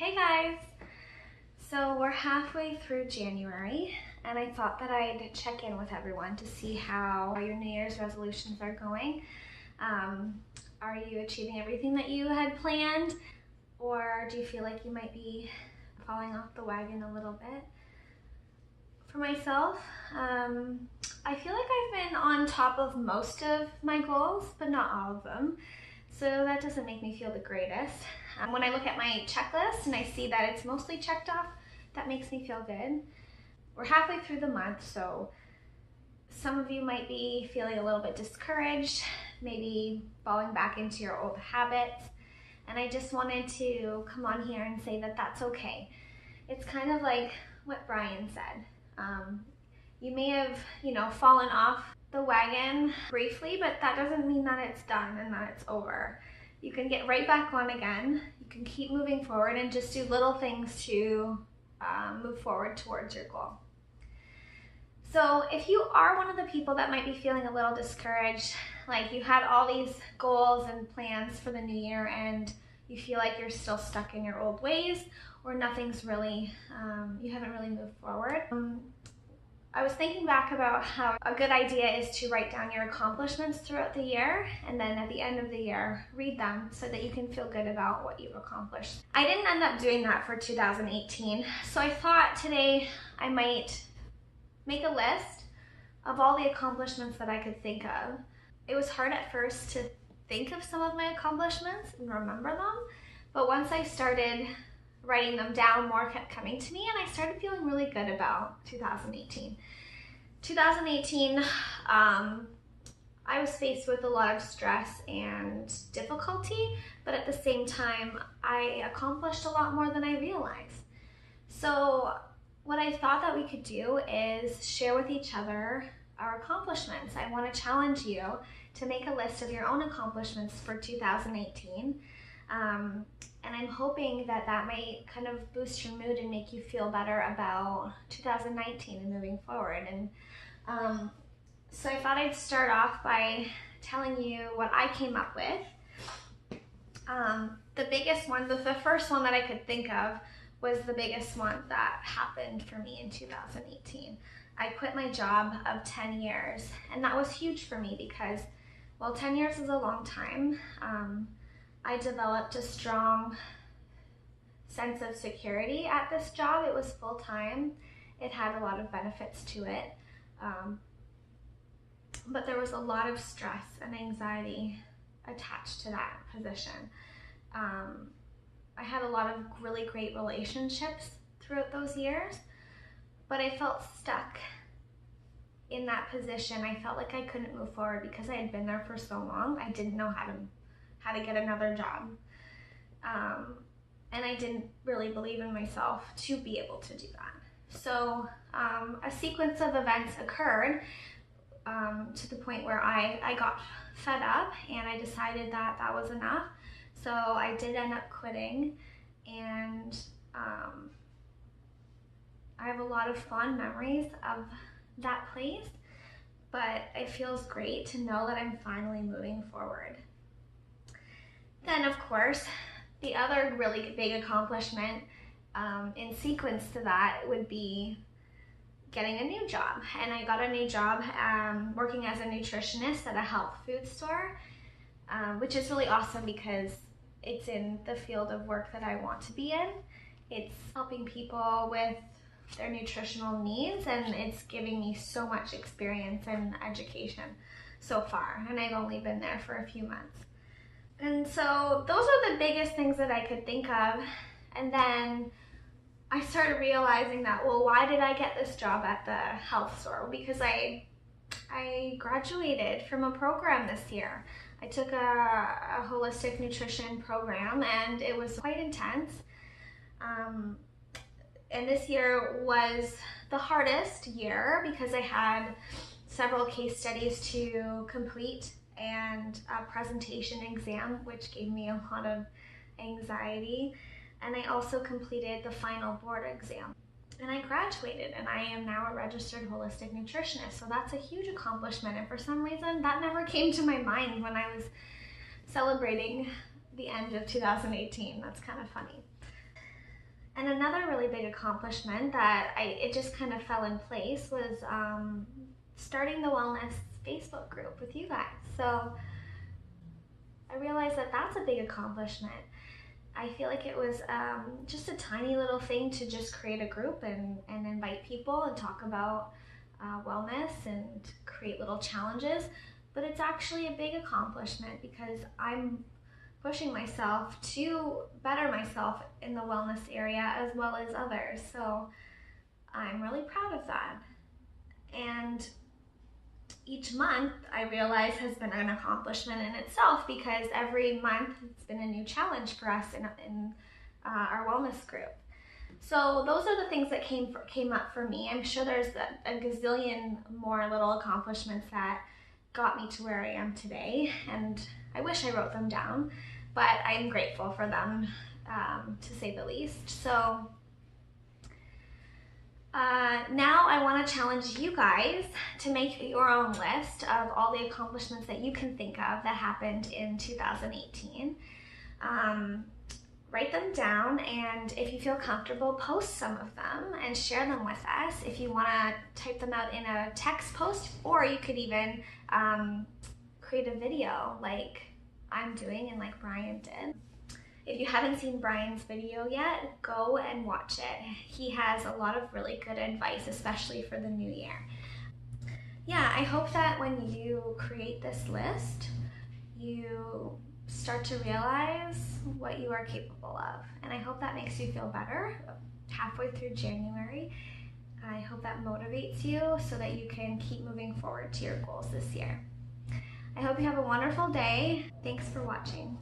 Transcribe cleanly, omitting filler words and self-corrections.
Hey guys! So we're halfway through January and I thought that I'd check in with everyone to see how your New Year's resolutions are going. Are you achieving everything that you had planned, or do you feel like you might be falling off the wagon a little bit? For myself, I feel like I've been on top of most of my goals, but not all of them. So that doesn't make me feel the greatest. When I look at my checklist and I see that it's mostly checked off, that makes me feel good. We're halfway through the month, so some of you might be feeling a little bit discouraged, maybe falling back into your old habits. And I just wanted to come on here and say that that's okay. It's kind of like what Brian said. You may have, fallen off the wagon briefly, but that doesn't mean that it's done and that it's over. You can get right back on again. You can keep moving forward and just do little things to move forward towards your goal. So if you are one of the people that might be feeling a little discouraged, like you had all these goals and plans for the new year and you feel like you're still stuck in your old ways, or nothing's really, you haven't really moved forward. I was thinking back about how a good idea is to write down your accomplishments throughout the year, and then at the end of the year, read them so that you can feel good about what you've accomplished. I didn't end up doing that for 2018, so I thought today I might make a list of all the accomplishments that I could think of. It was hard at first to think of some of my accomplishments and remember them, but once I started writing them down, more kept coming to me, and I started feeling really good about 2018. 2018, I was faced with a lot of stress and difficulty, but at the same time, I accomplished a lot more than I realized. So what I thought that we could do is share with each other our accomplishments. I want to challenge you to make a list of your own accomplishments for 2018. And I'm hoping that that might kind of boost your mood and make you feel better about 2019 and moving forward. And so I thought I'd start off by telling you what I came up with. The biggest one, the first one that I could think of was the biggest one that happened for me in 2018. I quit my job of 10 years, and that was huge for me because, well, 10 years is a long time. I developed a strong sense of security at this job. It was full-time. It had a lot of benefits to it. But there was a lot of stress and anxiety attached to that position. I had a lot of really great relationships throughout those years, but I felt stuck in that position. I felt like I couldn't move forward because I had been there for so long. I didn't know how to get another job. And I didn't really believe in myself to be able to do that. So a sequence of events occurred to the point where I got fed up and I decided that that was enough. So I did end up quitting, and I have a lot of fond memories of that place, but it feels great to know that I'm finally moving forward. Then, of course, the other really big accomplishment in sequence to that would be getting a new job. And I got a new job working as a nutritionist at a health food store, which is really awesome because it's in the field of work that I want to be in. It's helping people with their nutritional needs, and it's giving me so much experience and education so far, and I've only been there for a few months. And so those are the biggest things that I could think of. And then I started realizing that, well, why did I get this job at the health store? Because I graduated from a program this year. I took a holistic nutrition program, and it was quite intense. And this year was the hardest year because I had several case studies to complete and a presentation exam, which gave me a lot of anxiety. And I also completed the final board exam. And I graduated, and I am now a registered holistic nutritionist. So that's a huge accomplishment. And for some reason, that never came to my mind when I was celebrating the end of 2018. That's kind of funny. And another really big accomplishment that it just kind of fell in place was starting the wellness Facebook group with you guys. So I realized that that's a big accomplishment. I feel like it was just a tiny little thing to just create a group and invite people and talk about wellness and create little challenges. But it's actually a big accomplishment because I'm pushing myself to better myself in the wellness area as well as others. So I'm really proud of that. And each month I realize has been an accomplishment in itself because every month it's been a new challenge for us in our wellness group. So those are the things that came up for me. I'm sure there's a gazillion more little accomplishments that got me to where I am today, and I wish I wrote them down, but I'm grateful for them, to say the least. So now I want to challenge you guys to make your own list of all the accomplishments that you can think of that happened in 2018. Write them down, and if you feel comfortable, post some of them and share them with us. If you want to type them out in a text post, or you could even create a video like I'm doing and like Brian did. If you haven't seen Brian's video yet, go and watch it. He has a lot of really good advice, especially for the new year. Yeah, I hope that when you create this list, you start to realize what you are capable of. And I hope that makes you feel better halfway through January. I hope that motivates you so that you can keep moving forward to your goals this year. I hope you have a wonderful day. Thanks for watching.